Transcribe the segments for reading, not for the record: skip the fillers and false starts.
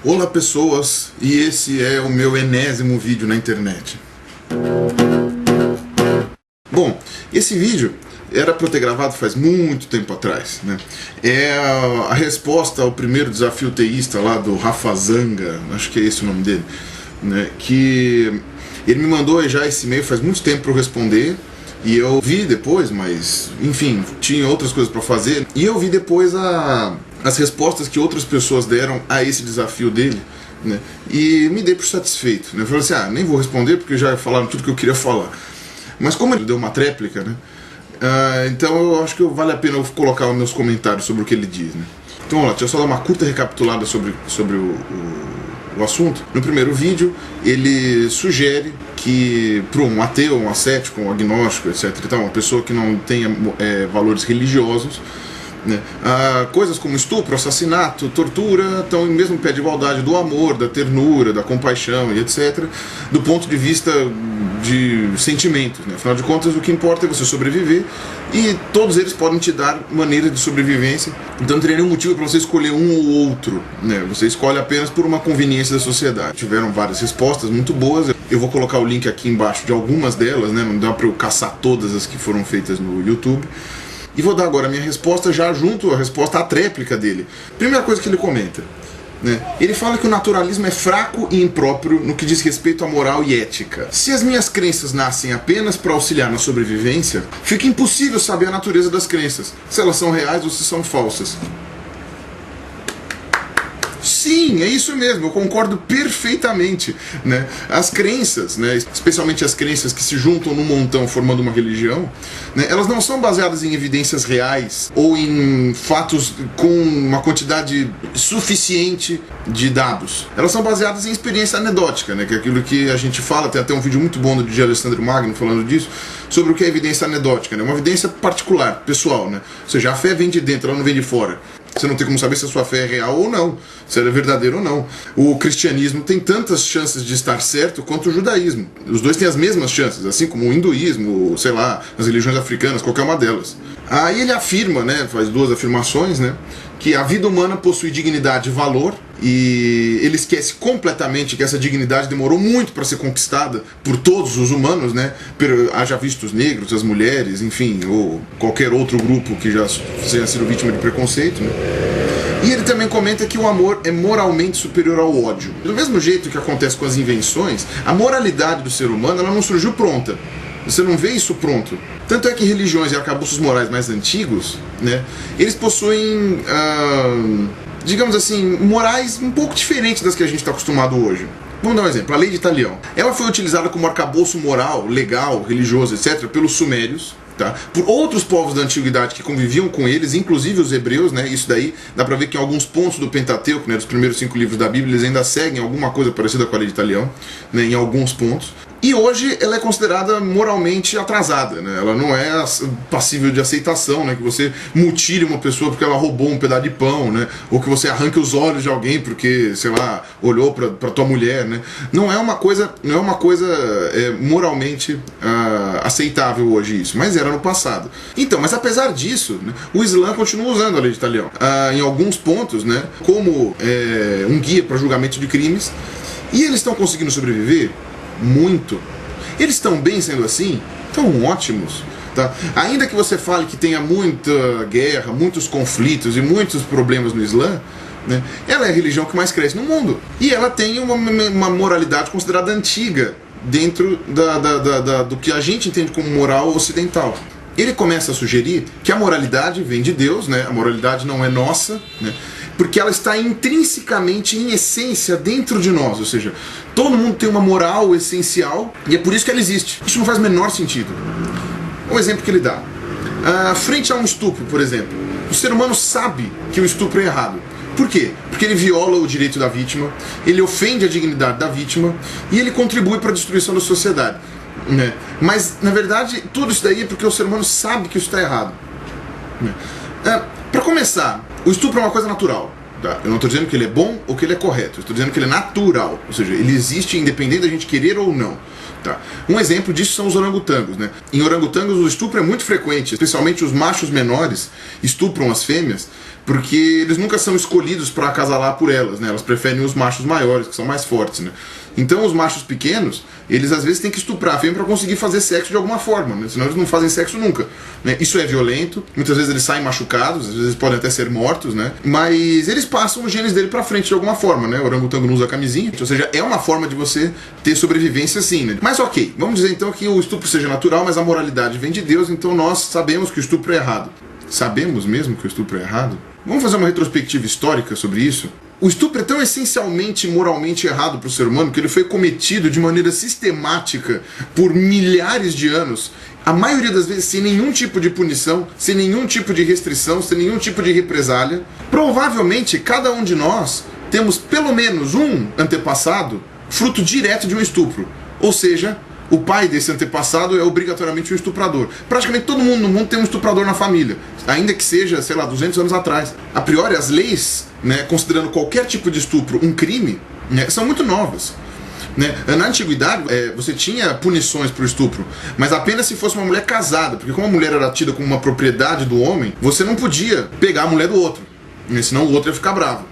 Olá pessoas, e esse é o meu enésimo vídeo na internet. Bom, esse vídeo era para eu ter gravado faz muito tempo atrás, né? É a resposta ao primeiro desafio teísta lá do Rafa Zanga, acho que é esse o nome dele, né? Que ele me mandou já esse e-mail faz muito tempo para eu responder. E eu vi depois, mas enfim, tinha outras coisas para fazer. E eu vi depois as respostas que outras pessoas deram a esse desafio dele, né? E me dei por satisfeito, né? Eu falei assim, nem vou responder porque já falaram tudo que eu queria falar. Mas como ele deu uma tréplica, né? Então eu acho que vale a pena eu colocar os meus comentários sobre o que ele diz, né? Então vamos lá, deixa eu só dar uma curta recapitulada sobre o assunto. No primeiro vídeo, ele sugere que para um ateu, um ascético, um agnóstico, etc., então, uma pessoa que não tenha valores religiosos, né, coisas como estupro, assassinato, tortura estão em mesmo pé de igualdade do amor, da ternura, da compaixão e etc., do ponto de vista de sentimentos, né? Afinal de contas, o que importa é você sobreviver, e todos eles podem te dar maneiras de sobrevivência, então não teria nenhum motivo para você escolher um ou outro, né? Você escolhe apenas por uma conveniência da sociedade. Tiveram várias respostas muito boas, eu vou colocar o link aqui embaixo de algumas delas, né? Não dá para eu caçar todas as que foram feitas no YouTube. E vou dar agora a minha resposta já junto à resposta à tréplica dele. Primeira coisa que ele comenta, né? Ele fala que o naturalismo é fraco e impróprio no que diz respeito à moral e ética. Se as minhas crenças nascem apenas para auxiliar na sobrevivência, fica impossível saber a natureza das crenças, se elas são reais ou se são falsas. Sim, é isso mesmo, eu concordo perfeitamente, né? As crenças, né, especialmente as crenças que se juntam num montão formando uma religião, né, elas não são baseadas em evidências reais ou em fatos com uma quantidade suficiente de dados. Elas são baseadas em experiência anedótica, né, que é aquilo que a gente fala, tem até um vídeo muito bom de Alessandro Magno falando disso, sobre o que é evidência anedótica, né? Uma evidência particular, pessoal, né? Ou seja, a fé vem de dentro, ela não vem de fora. Você não tem como saber se a sua fé é real ou não, se ela é verdadeira ou não. O cristianismo tem tantas chances de estar certo quanto o judaísmo. Os dois têm as mesmas chances, assim como o hinduísmo, sei lá, as religiões africanas, qualquer uma delas. Aí ele afirma, né, faz duas afirmações, né, que a vida humana possui dignidade e valor, e ele esquece completamente que essa dignidade demorou muito para ser conquistada por todos os humanos, né, haja visto os negros, as mulheres, enfim, ou qualquer outro grupo que já tenha sido vítima de preconceito, né. E ele também comenta que o amor é moralmente superior ao ódio. Do mesmo jeito que acontece com as invenções, a moralidade do ser humano ela não surgiu pronta. Você não vê isso pronto. Tanto é que religiões e arcabouços morais mais antigos, né, eles possuem, digamos assim, morais um pouco diferentes das que a gente está acostumado hoje. Vamos dar um exemplo, a lei de Talião. Ela foi utilizada como arcabouço moral, legal, religioso, etc., pelos sumérios, tá? Por outros povos da antiguidade que conviviam com eles, inclusive os hebreus, né? Isso daí dá pra ver que em alguns pontos do Pentateuco, né, dos primeiros 5 livros da Bíblia, eles ainda seguem alguma coisa parecida com a lei de Talião, né, em alguns pontos. E hoje ela é considerada moralmente atrasada, né? Ela não é passível de aceitação, né? Que você mutile uma pessoa porque ela roubou um pedaço de pão, né? Ou que você arranque os olhos de alguém porque, sei lá, olhou pra tua mulher, né? Não é uma coisa moralmente aceitável hoje isso, mas era no passado. Então, mas apesar disso, né, o Islã continua usando a lei de Talião em alguns pontos, né? Como um guia para julgamento de crimes, e eles estão conseguindo sobreviver muito. Eles estão bem sendo assim? Estão ótimos, tá? Ainda que você fale que tenha muita guerra, muitos conflitos e muitos problemas no Islã, né, ela é a religião que mais cresce no mundo. E ela tem uma moralidade considerada antiga dentro do que a gente entende como moral ocidental. Ele começa a sugerir que a moralidade vem de Deus, né? A moralidade não é nossa, né? Porque ela está intrinsecamente, em essência, dentro de nós. Ou seja, todo mundo tem uma moral essencial e é por isso que ela existe. Isso não faz o menor sentido. Um exemplo que ele dá. Frente a um estupro, por exemplo, o ser humano sabe que o estupro é errado. Por quê? Porque ele viola o direito da vítima, ele ofende a dignidade da vítima e ele contribui para a destruição da sociedade. Né? Mas, na verdade, tudo isso daí é porque o ser humano sabe que isso está errado. Para começar, o estupro é uma coisa natural. Tá? Eu não estou dizendo que ele é bom ou que ele é correto. Eu estou dizendo que ele é natural. Ou seja, ele existe independente da gente querer ou não. Tá? Um exemplo disso são os orangotangos, né? Em orangotangos o estupro é muito frequente, especialmente os machos menores estupram as fêmeas Porque eles nunca são escolhidos para acasalar por elas, né? Elas preferem os machos maiores, que são mais fortes, né? Então os machos pequenos, eles às vezes têm que estuprar a fêmea para conseguir fazer sexo de alguma forma, né? Senão eles não fazem sexo nunca, né? Isso é violento, muitas vezes eles saem machucados, às vezes podem até ser mortos, né? Mas eles passam os genes dele para frente de alguma forma, né? O orangotango não usa camisinha, ou seja, é uma forma de você ter sobrevivência sim, né? Mas ok, vamos dizer então que o estupro seja natural, mas a moralidade vem de Deus, então nós sabemos que o estupro é errado. Sabemos mesmo que o estupro é errado? Vamos fazer uma retrospectiva histórica sobre isso? O estupro é tão essencialmente moralmente errado para o ser humano que ele foi cometido de maneira sistemática por milhares de anos, a maioria das vezes sem nenhum tipo de punição, sem nenhum tipo de restrição, sem nenhum tipo de represália. Provavelmente cada um de nós temos pelo menos um antepassado fruto direto de um estupro, ou seja, o pai desse antepassado é obrigatoriamente um estuprador. Praticamente todo mundo no mundo tem um estuprador na família, ainda que seja, sei lá, 200 anos atrás. A priori, as leis, né, considerando qualquer tipo de estupro um crime, né, são muito novas. Né? Na antiguidade, você tinha punições para o estupro, mas apenas se fosse uma mulher casada, porque como a mulher era tida como uma propriedade do homem, você não podia pegar a mulher do outro, né, senão o outro ia ficar bravo.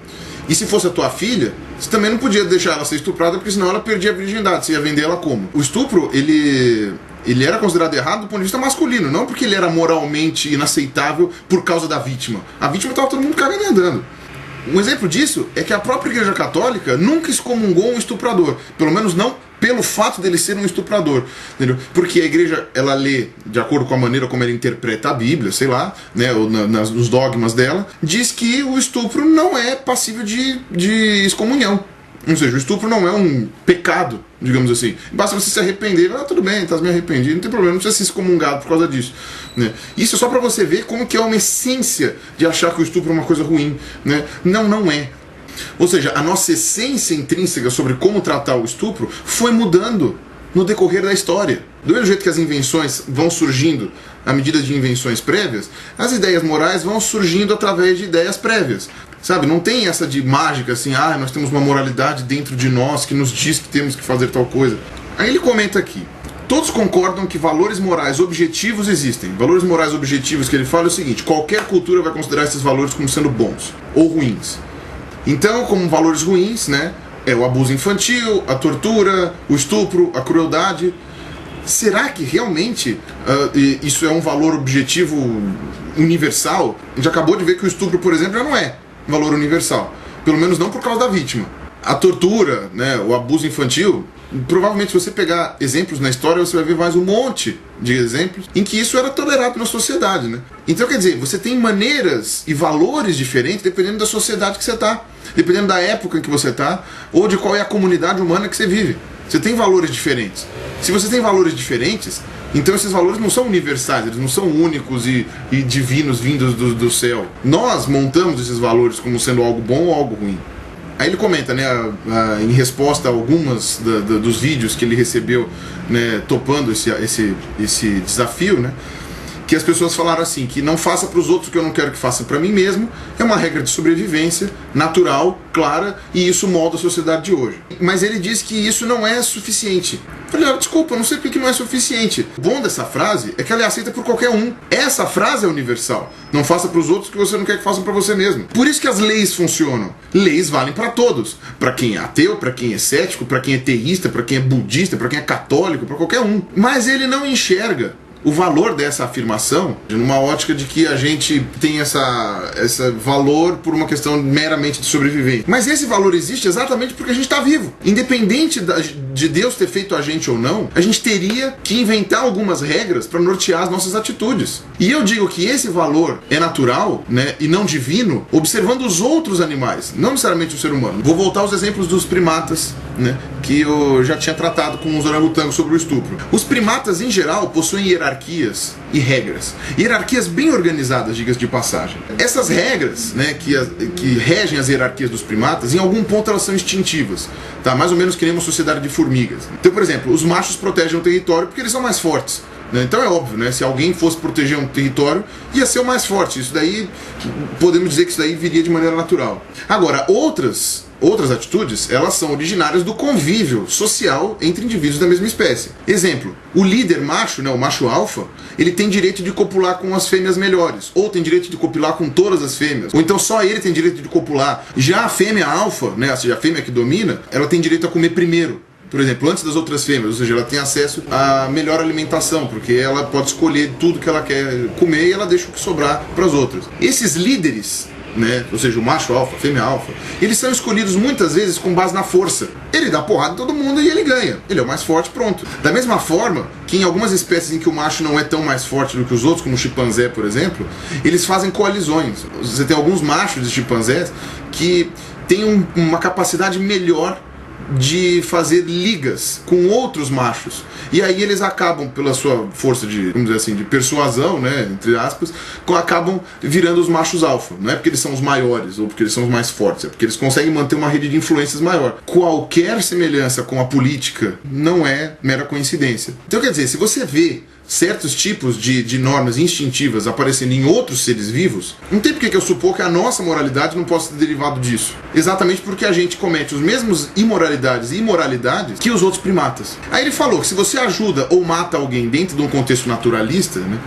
E se fosse a tua filha, você também não podia deixar ela ser estuprada, porque senão ela perdia a virgindade, você ia vender ela como? O estupro, ele era considerado errado do ponto de vista masculino, não porque ele era moralmente inaceitável por causa da vítima. A vítima estava todo mundo cagando e andando. Um exemplo disso é que a própria Igreja Católica nunca excomungou um estuprador, pelo menos não pelo fato dele ser um estuprador, entendeu? Porque a igreja, ela lê de acordo com a maneira como ela interpreta a Bíblia, sei lá, né, ou nos dogmas dela, diz que o estupro não é passível de excomunhão. Ou seja, o estupro não é um pecado, digamos assim. Basta você se arrepender, tudo bem, estás me arrependido, não tem problema, não precisa ser excomungado por causa disso. Né? Isso é só para você ver como que é uma essência de achar que o estupro é uma coisa ruim. Né? Não é. Ou seja, a nossa essência intrínseca sobre como tratar o estupro foi mudando no decorrer da história. Do mesmo jeito que as invenções vão surgindo à medida de invenções prévias, as ideias morais vão surgindo através de ideias prévias. Sabe, não tem essa de mágica assim, nós temos uma moralidade dentro de nós que nos diz que temos que fazer tal coisa. Aí ele comenta aqui: todos concordam que valores morais objetivos existem. Valores morais objetivos que ele fala é o seguinte: qualquer cultura vai considerar esses valores como sendo bons ou ruins. Então, como valores ruins, né, é o abuso infantil, a tortura, o estupro, a crueldade. Será que realmente isso é um valor objetivo universal? A gente acabou de ver que o estupro, por exemplo, já não é valor universal. Pelo menos não por causa da vítima. A tortura, né, o abuso infantil, provavelmente se você pegar exemplos na história, você vai ver mais um monte de exemplos em que isso era tolerado na sociedade, né? Então, quer dizer, você tem maneiras e valores diferentes dependendo da sociedade que você está, dependendo da época em que você está, ou de qual é a comunidade humana que você vive. Você tem valores diferentes. Se você tem valores diferentes, então esses valores não são universais, eles não são únicos e divinos vindos do céu. Nós montamos esses valores como sendo algo bom ou algo ruim. Aí ele comenta, né, em resposta a algumas dos vídeos que ele recebeu, né, topando esse desafio, né, que as pessoas falaram assim, que não faça para os outros o que eu não quero que faça para mim mesmo, é uma regra de sobrevivência, natural, clara, e isso molda a sociedade de hoje. Mas ele diz que isso não é suficiente. Eu falei, desculpa, eu não sei porque não é suficiente. O bom dessa frase é que ela é aceita por qualquer um. Essa frase é universal. Não faça para os outros o que você não quer que façam para você mesmo. Por isso que as leis funcionam. Leis valem para todos. Para quem é ateu, para quem é cético, para quem é teísta, para quem é budista, para quem é católico, para qualquer um. Mas ele não enxerga o valor dessa afirmação numa ótica de que a gente tem esse valor por uma questão meramente de sobrevivência. Mas esse valor existe exatamente porque a gente está vivo. Independente de Deus ter feito a gente ou não, a gente teria que inventar algumas regras para nortear as nossas atitudes. E eu digo que esse valor é natural, né, e não divino, observando os outros animais, não necessariamente o ser humano. Vou voltar aos exemplos dos primatas, né, que eu já tinha tratado com os orangotangos sobre o estupro. Os primatas, em geral, possuem hierarquias e regras. Hierarquias bem organizadas, diga-se de passagem. Essas regras, né, que regem as hierarquias dos primatas, em algum ponto elas são instintivas. Tá? Mais ou menos que nem uma sociedade de formigas. Então, por exemplo, os machos protegem o território porque eles são mais fortes. Então é óbvio, né? Se alguém fosse proteger um território, ia ser o mais forte. Isso daí, podemos dizer que isso daí viria de maneira natural. Agora, outras Outras atitudes, elas são originárias do convívio social entre indivíduos da mesma espécie. Exemplo, o líder macho, né, o macho alfa, ele tem direito de copular com as fêmeas melhores, ou tem direito de copular com todas as fêmeas, ou então só ele tem direito de copular. Já a fêmea alfa, né, ou seja, a fêmea que domina, ela tem direito a comer primeiro, por exemplo, antes das outras fêmeas, ou seja, ela tem acesso à melhor alimentação, porque ela pode escolher tudo que ela quer comer e ela deixa o que sobrar para as outras. Esses líderes, né, ou seja, o macho alfa, a fêmea alfa, eles são escolhidos muitas vezes com base na força. Ele dá porrada em todo mundo e ele ganha. Ele é o mais forte, pronto. Da mesma forma que em algumas espécies em que o macho não é tão mais forte do que os outros, como o chimpanzé, por exemplo, eles fazem coalizões. Você tem alguns machos de chimpanzés que têm uma capacidade melhor de fazer ligas com outros machos. E aí eles acabam, pela sua força de, vamos dizer assim, de persuasão, né, entre aspas, acabam virando os machos alfa. Não é porque eles são os maiores ou porque eles são os mais fortes, é porque eles conseguem manter uma rede de influências maior. Qualquer semelhança com a política não é mera coincidência. Então, quer dizer, se você vê certos tipos de normas instintivas aparecendo em outros seres vivos, não tem por que eu supor que a nossa moralidade não possa ter derivado disso. Exatamente porque a gente comete os mesmos imoralidades e imoralidades que os outros primatas. Aí ele falou que se você ajuda ou mata alguém dentro de um contexto naturalista, né,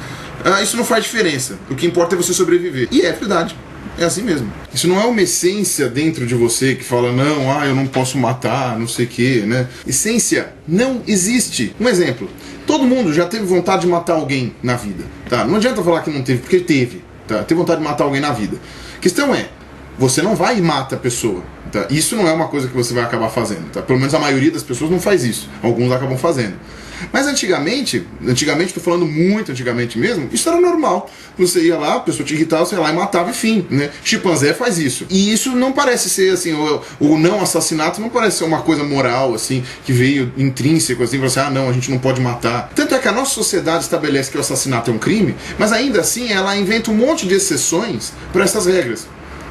isso não faz diferença. O que importa é você sobreviver. E é verdade. É assim mesmo. Isso não é uma essência dentro de você que fala, não, eu não posso matar, não sei o que, né? Essência não existe. Um exemplo. Todo mundo já teve vontade de matar alguém na vida, tá? Não adianta falar que não teve, porque teve, tá? Teve vontade de matar alguém na vida. A questão é, você não vai e mata a pessoa, tá? Isso não é uma coisa que você vai acabar fazendo, tá? Pelo menos a maioria das pessoas não faz isso. Alguns acabam fazendo. Mas antigamente, estou falando muito antigamente mesmo, isso era normal. Você ia lá, a pessoa te irritava, você ia lá e matava e fim, né? Chimpanzé faz isso. E isso não parece ser assim, o não assassinato não parece ser uma coisa moral, assim, que veio intrínseco, assim, você, não, a gente não pode matar. Tanto é que a nossa sociedade estabelece que o assassinato é um crime, mas ainda assim ela inventa um monte de exceções para essas regras,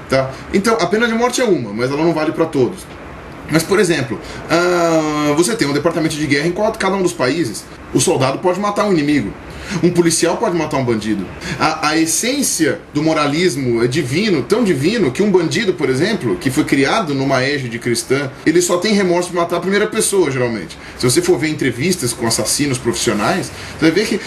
tá? Então, a pena de morte é uma, mas ela não vale para todos. Mas, por exemplo, você tem um departamento de guerra em cada um dos países. O soldado pode matar um inimigo. Um policial pode matar um bandido. A essência do moralismo é divino, tão divino, que um bandido, por exemplo, que foi criado numa égide cristã, ele só tem remorso de matar a primeira pessoa, geralmente. Se você for ver entrevistas com assassinos profissionais, você vai ver que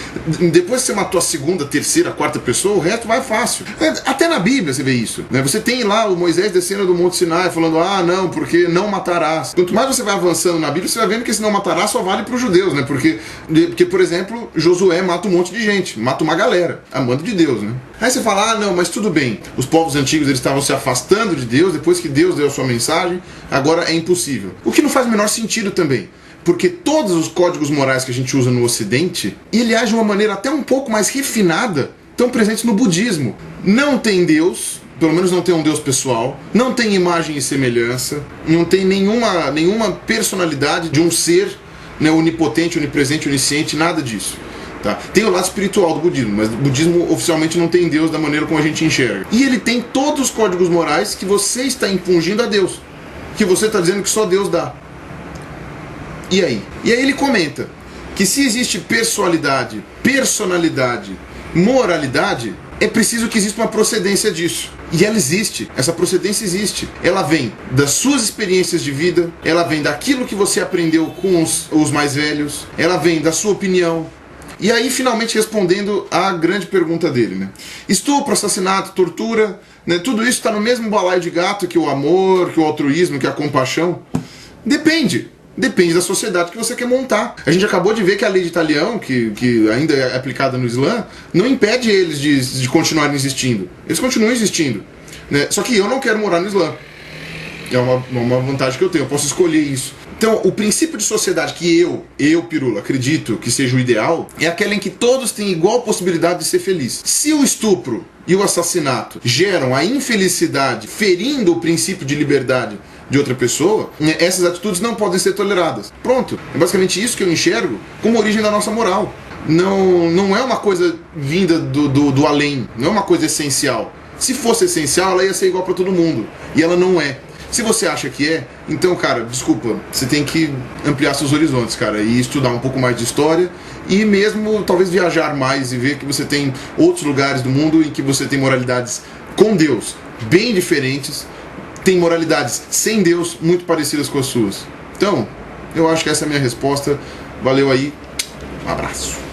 depois que você matou a segunda, terceira, quarta pessoa, o resto vai fácil. Até na Bíblia você vê isso, né? Você tem lá o Moisés descendo do Monte Sinai falando, não, porque não matarás. Quanto mais você vai avançando na Bíblia, você vai vendo que esse não matarás só vale para os judeus, né? Porque, por exemplo, Josué mata um monte de gente, mata uma galera, a mando de Deus, né? Aí você fala, não, mas tudo bem, os povos antigos eles estavam se afastando de Deus, depois que Deus deu a sua mensagem, agora é impossível. O que não faz o menor sentido também, porque todos os códigos morais que a gente usa no Ocidente, e ele age de uma maneira até um pouco mais refinada, estão presentes no budismo. Não tem Deus, pelo menos não tem um Deus pessoal, não tem imagem e semelhança, não tem nenhuma personalidade de um ser, né, onipotente, onipresente, onisciente, nada disso. Tá? Tem o lado espiritual do budismo, mas o budismo oficialmente não tem Deus da maneira como a gente enxerga. E ele tem todos os códigos morais que você está impungindo a Deus, que você está dizendo que só Deus dá. E aí? E aí ele comenta que se existe personalidade, moralidade, é preciso que exista uma procedência disso. E ela existe, essa procedência existe. Ela vem das suas experiências de vida, ela vem daquilo que você aprendeu com os mais velhos, ela vem da sua opinião. E aí, finalmente, respondendo à grande pergunta dele, né? Estupro, assassinato, tortura, né? Tudo isso está no mesmo balaio de gato que o amor, que o altruísmo, que a compaixão? Depende. Depende da sociedade que você quer montar. A gente acabou de ver que a lei de Talião, que ainda é aplicada no Islã, não impede eles de continuarem existindo. Eles continuam existindo, né? Só que eu não quero morar no Islã. É uma vantagem que eu tenho, eu posso escolher isso. Então, o princípio de sociedade que eu, Pirula, acredito que seja o ideal, é aquela em que todos têm igual possibilidade de ser feliz. Se o estupro e o assassinato geram a infelicidade, ferindo o princípio de liberdade de outra pessoa, essas atitudes não podem ser toleradas. Pronto. É basicamente isso que eu enxergo como origem da nossa moral. Não é uma coisa vinda do além, não é uma coisa essencial. Se fosse essencial, ela ia ser igual para todo mundo. E ela não é. Se você acha que é, então, cara, desculpa, você tem que ampliar seus horizontes, cara, e estudar um pouco mais de história e mesmo talvez viajar mais e ver que você tem outros lugares do mundo em que você tem moralidades com Deus bem diferentes, têm moralidades sem Deus muito parecidas com as suas. Então, eu acho que essa é a minha resposta. Valeu aí, um abraço.